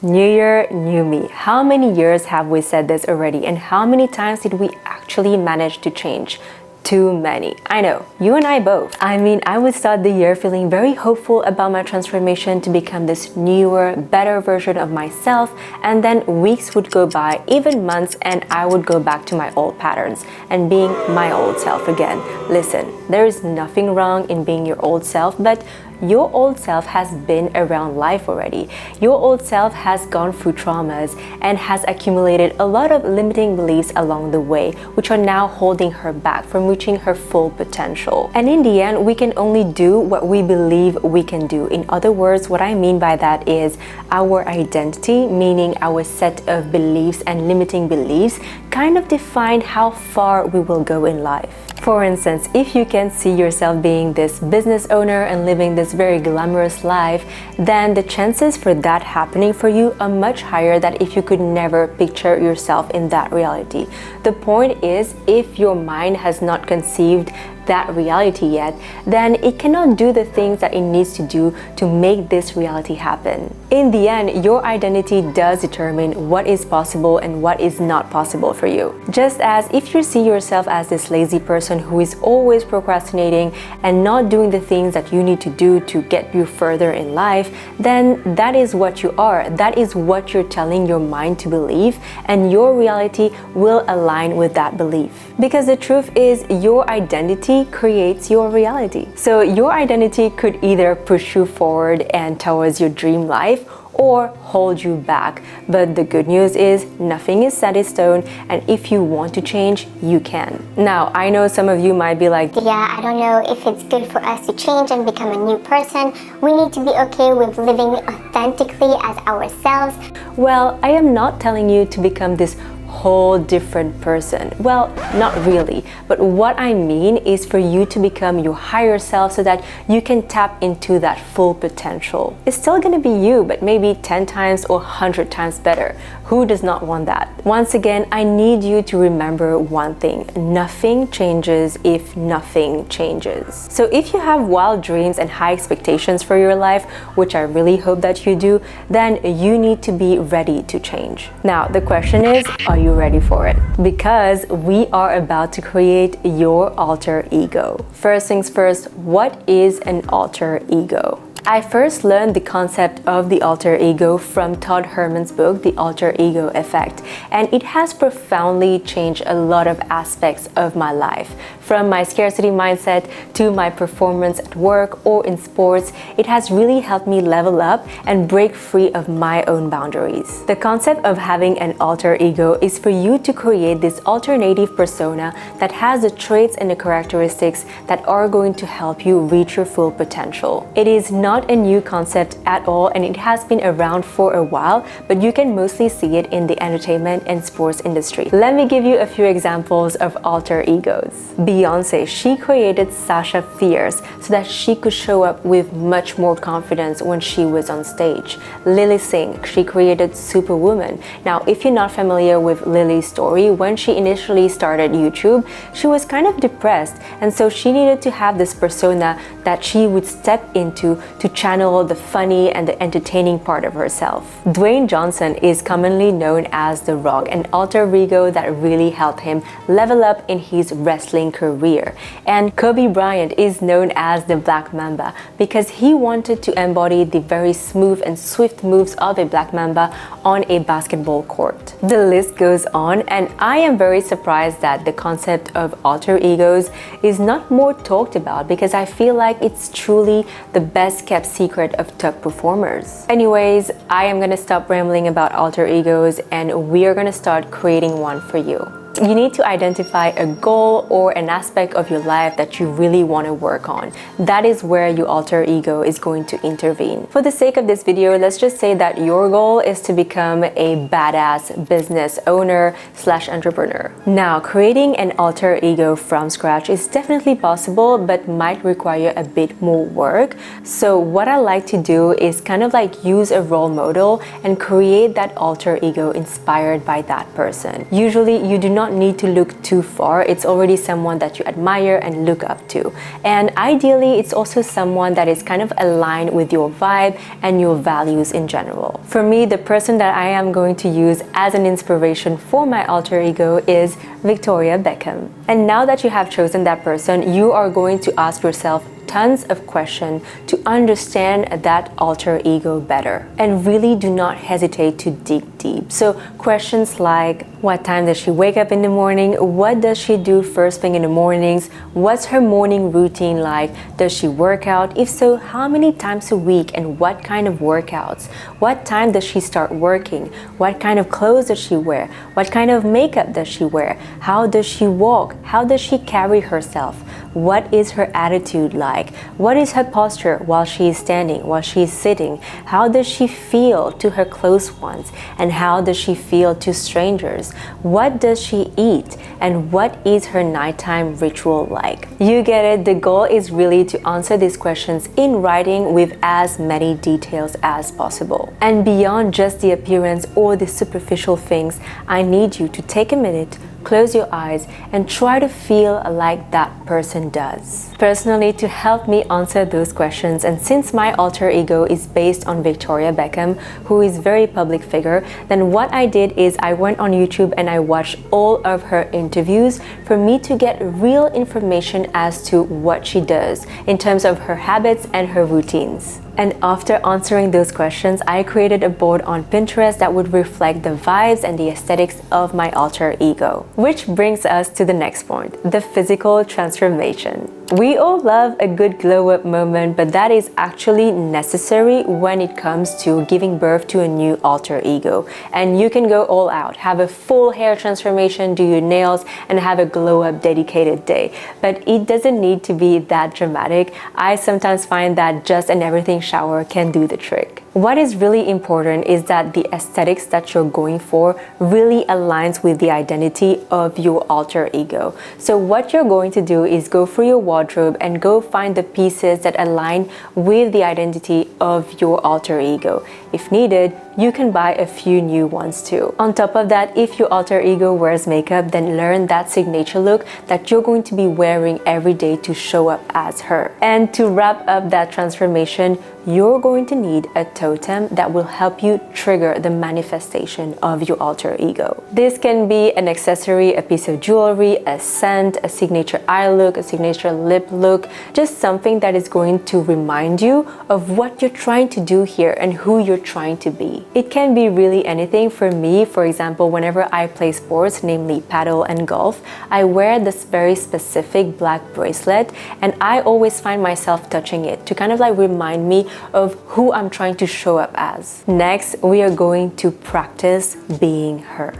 New year, new me. How many years have we said this already, and how many times did we actually manage to change? Too many. I know, you and I both. I mean, I would start the year feeling very hopeful about my transformation to become this newer, better version of myself, and then weeks would go by, even months, and I would go back to my old patterns and being my old self again. Listen, there is nothing wrong in being your old self, but your old self has been around life already. Your old self has gone through traumas and has accumulated a lot of limiting beliefs along the way, which are now holding her back from reaching her full potential. And in the end, we can only do what we believe we can do. In other words, what I mean by that is our identity, meaning our set of beliefs and limiting beliefs, kind of define how far we will go in life. For instance, if you can see yourself being this business owner and living this very glamorous life, then the chances for that happening for you are much higher than if you could never picture yourself in that reality. The point is, if your mind has not conceived that reality yet, then it cannot do the things that it needs to do to make this reality happen. In the end, your identity does determine what is possible and what is not possible for you. Just as if you see yourself as this lazy person who is always procrastinating and not doing the things that you need to do to get you further in life, then that is what you are. That is what you're telling your mind to believe, and your reality will align with that belief. Because the truth is, your identity creates your reality. So your identity could either push you forward and towards your dream life or hold you back. But the good news is nothing is set in stone, and if you want to change, you can. Now, I know some of you might be like, yeah, I don't know if it's good for us to change and become a new person. We need to be okay with living authentically as ourselves. Well, I am not telling you to become this whole different person. Well, not really, but what I mean is for you to become your higher self so that you can tap into that full potential. It's still gonna be you, but maybe 10 times or 100 times better. Who does not want that? Once again, I need you to remember one thing: nothing changes if nothing changes. So if you have wild dreams and high expectations for your life, which I really hope that you do, then you need to be ready to change. Now, the question is, are you ready for it? Because we are about to create your alter ego. First things first, what is an alter ego? I first learned the concept of the alter ego from Todd Herman's book, The Alter Ego Effect, and it has profoundly changed a lot of aspects of my life. From my scarcity mindset to my performance at work or in sports, it has really helped me level up and break free of my own boundaries. The concept of having an alter ego is for you to create this alternative persona that has the traits and the characteristics that are going to help you reach your full potential. It is not a new concept at all, and it has been around for a while, but you can mostly see it in the entertainment and sports industry. Let me give you a few examples of alter egos. Beyonce, she created Sasha Fierce so that she could show up with much more confidence when she was on stage. Lily Singh, she created Superwoman. Now, if you're not familiar with Lily's story, when she initially started YouTube, she was kind of depressed, and so she needed to have this persona that she would step into to channel the funny and the entertaining part of herself. Dwayne Johnson is commonly known as The Rock, an alter ego that really helped him level up in his wrestling career. And Kobe Bryant is known as the Black Mamba because he wanted to embody the very smooth and swift moves of a Black Mamba on a basketball court. The list goes on, and I am very surprised that the concept of alter egos is not more talked about, because I feel like it's truly the best kept secret of top performers. Anyways, I am gonna stop rambling about alter egos, and we are gonna start creating one for you. You need to identify a goal or an aspect of your life that you really want to work on. That is where your alter ego is going to intervene. For the sake of this video, let's just say that your goal is to become a badass business owner / entrepreneur. Now, creating an alter ego from scratch is definitely possible, but might require a bit more work. So what I like to do is kind of like use a role model and create that alter ego inspired by that person. Usually, you do not not need to look too far. It's already someone that you admire and look up to. And ideally, it's also someone that is kind of aligned with your vibe and your values in general. For me, the person that I am going to use as an inspiration for my alter ego is Victoria Beckham. And now that you have chosen that person, you are going to ask yourself tons of questions to understand that alter ego better. And really do not hesitate to dig deep. So questions like, what time does she wake up in the morning? What does she do first thing in the mornings? What's her morning routine like? Does she work out? If so, how many times a week and what kind of workouts? What time does she start working? What kind of clothes does she wear? What kind of makeup does she wear? How does she walk? How does she carry herself? What is her attitude like? What is her posture while she is standing, while she is sitting? How does she feel to her close ones? And how does she feel to strangers? What does she eat? And what is her nighttime ritual like? You get it. The goal is really to answer these questions in writing with as many details as possible. And beyond just the appearance or the superficial things, I need you to take a minute, close your eyes, and try to feel like that person does. Personally, to help me answer those questions, and since my alter ego is based on Victoria Beckham, who is a very public figure, then what I did is I went on YouTube and I watched all of her interviews for me to get real information as to what she does in terms of her habits and her routines. And after answering those questions, I created a board on Pinterest that would reflect the vibes and the aesthetics of my alter ego. Which brings us to the next point, the physical transformation. We all love a good glow-up moment, but that is actually necessary when it comes to giving birth to a new alter ego. And you can go all out, have a full hair transformation, do your nails, and have a glow-up dedicated day. But it doesn't need to be that dramatic. I sometimes find that just an everything shower can do the trick. What is really important is that the aesthetics that you're going for really aligns with the identity of your alter ego. So what you're going to do is go through your wardrobe and go find the pieces that align with the identity of your alter ego. If needed, you can buy a few new ones too. On top of that, if your alter ego wears makeup, then learn that signature look that you're going to be wearing every day to show up as her. And to wrap up that transformation, you're going to need a totem that will help you trigger the manifestation of your alter ego. This can be an accessory, a piece of jewelry, a scent, a signature eye look, a signature lip look, just something that is going to remind you of what you're trying to do here and who you're trying to be. It can be really anything. For me, for example, whenever I play sports, namely paddle and golf, I wear this very specific black bracelet, and I always find myself touching it to kind of like remind me of who I'm trying to show up as. Next, we are going to practice being her.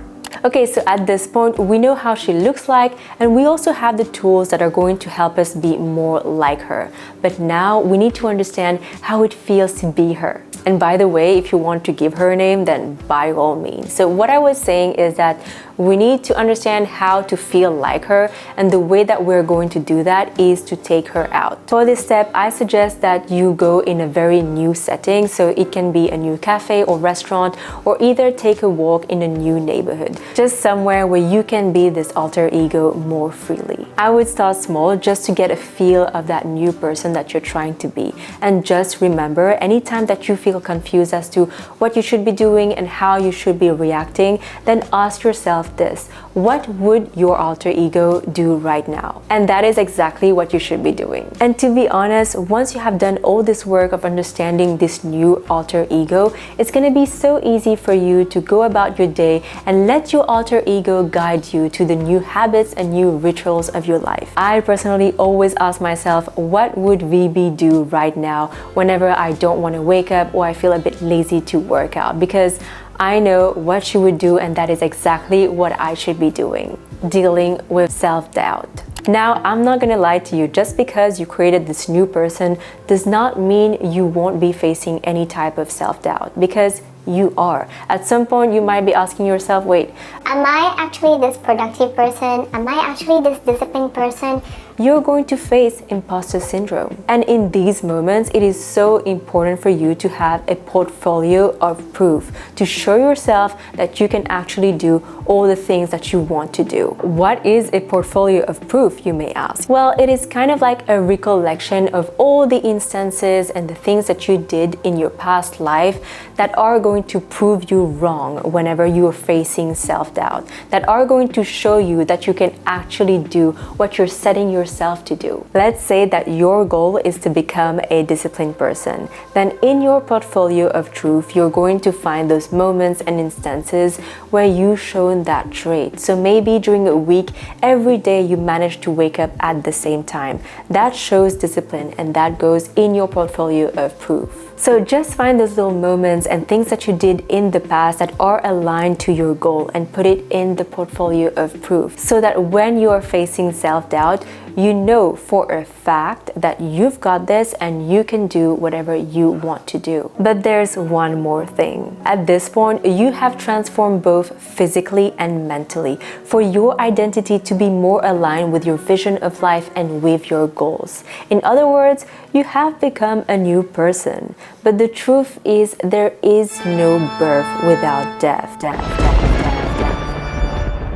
Okay, so at this point, we know how she looks like, and we also have the tools that are going to help us be more like her. But now we need to understand how it feels to be her. And by the way, if you want to give her a name, then by all means. So what I was saying is that we need to understand how to feel like her, and the way that we're going to do that is to take her out. For this step, I suggest that you go in a very new setting. So it can be a new cafe or restaurant, or either take a walk in a new neighborhood, just somewhere where you can be this alter ego more freely. I would start small just to get a feel of that new person that you're trying to be. And just remember, anytime that you feel confused as to what you should be doing and how you should be reacting, then ask yourself this: what would your alter ego do right now? And that is exactly what you should be doing. And to be honest, once you have done all this work of understanding this new alter ego, it's going to be so easy for you to go about your day and let your alter ego guide you to the new habits and new rituals of your life. I personally always ask myself, what would VB do right now whenever I don't want to wake up or I feel a bit lazy to work out? Because I know what she would do, and that is exactly what I should be doing: dealing with self-doubt. Now, I'm not gonna lie to you, just because you created this new person does not mean you won't be facing any type of self-doubt, because you are. At some point, you might be asking yourself, wait, am I actually this productive person? Am I actually this disciplined person? you're going to face imposter syndrome. And in these moments, it is so important for you to have a portfolio of proof to show yourself that you can actually do all the things that you want to do. What is a portfolio of proof, you may ask? Well, it is kind of like a recollection of all the instances and the things that you did in your past life that are going to prove you wrong whenever you are facing self-doubt, that are going to show you that you can actually do what you're setting yourself to do. Let's say that your goal is to become a disciplined person. Then in your portfolio of truth, you're going to find those moments and instances where you've shown that trait. So maybe during a week, every day you manage to wake up at the same time. That shows discipline, and that goes in your portfolio of proof. So just find those little moments and things that you did in the past that are aligned to your goal and put it in the portfolio of proof, so that when you are facing self-doubt, you know for a fact that you've got this and you can do whatever you want to do. But there's one more thing. At this point, you have transformed both physically and mentally for your identity to be more aligned with your vision of life and with your goals. In other words, you have become a new person. But the truth is, there is no birth without death.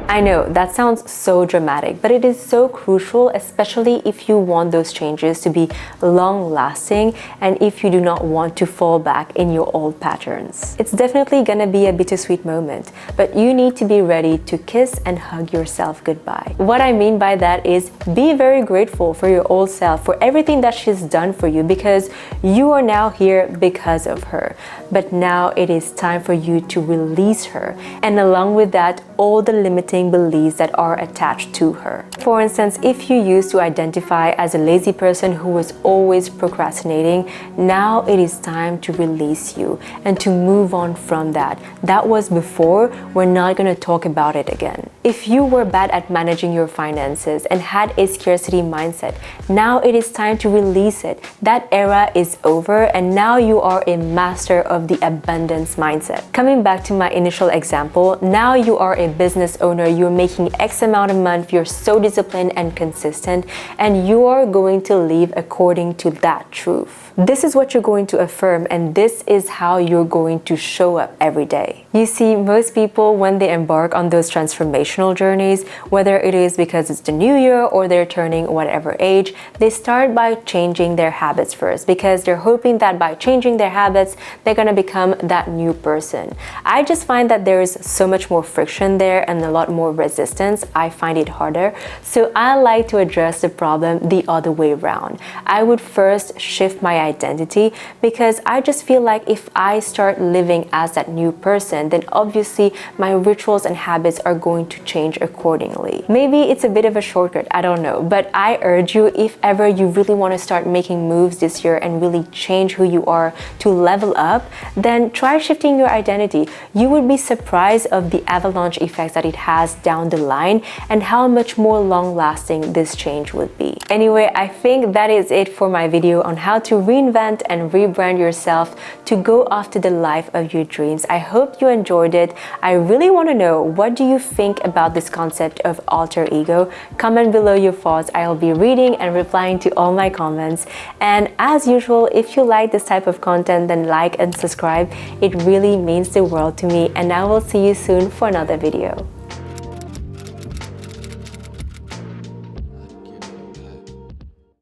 I know that sounds so dramatic, but it is so crucial, especially if you want those changes to be long-lasting and if you do not want to fall back in your old patterns. It's definitely gonna be a bittersweet moment, but you need to be ready to kiss and hug yourself goodbye. What I mean by that is be very grateful for your old self, for everything that she's done for you, because you are now here because of her. But now it is time for you to release her, and along with that, all the limiting beliefs that are attached to her. For instance, if you used to identify as a lazy person who was always procrastinating, now it is time to release you and to move on from that. That was before, we're not going to talk about it again. If you were bad at managing your finances and had a scarcity mindset, now it is time to release it. That era is over, and now you are a master of the abundance mindset. Coming back to my initial example, now you are a business owner, you're making X amount a month, you're so disciplined and consistent, and you are going to live according to that truth. This is what you're going to affirm, and this is how you're going to show up every day. You see, most people, when they embark on those transformational journeys, whether it is because it's the new year or they're turning whatever age, they start by changing their habits first, because they're hoping that by changing their habits, they're gonna become that new person. I just find that there is so much more friction there and a lot more resistance. I find it harder. So I like to address the problem the other way around. I would first shift my identity, because I just feel like if I start living as that new person, then obviously my rituals and habits are going to change accordingly. Maybe it's a bit of a shortcut, I don't know, but I urge you, if ever you really want to start making moves this year and really change who you are to level up, then try shifting your identity. You would be surprised of the avalanche effects that it has down the line and how much more long-lasting this change would be. Anyway, I think that is it for my video on how to reinvent and rebrand yourself to go after the life of your dreams. I hope you enjoyed it. I really want to know, what do you think about this concept of alter ego? Comment below your thoughts. I'll be reading and replying to all my comments. And as usual, if you like this type of content, then like and subscribe. It really means the world to me, and I will see you soon for another video.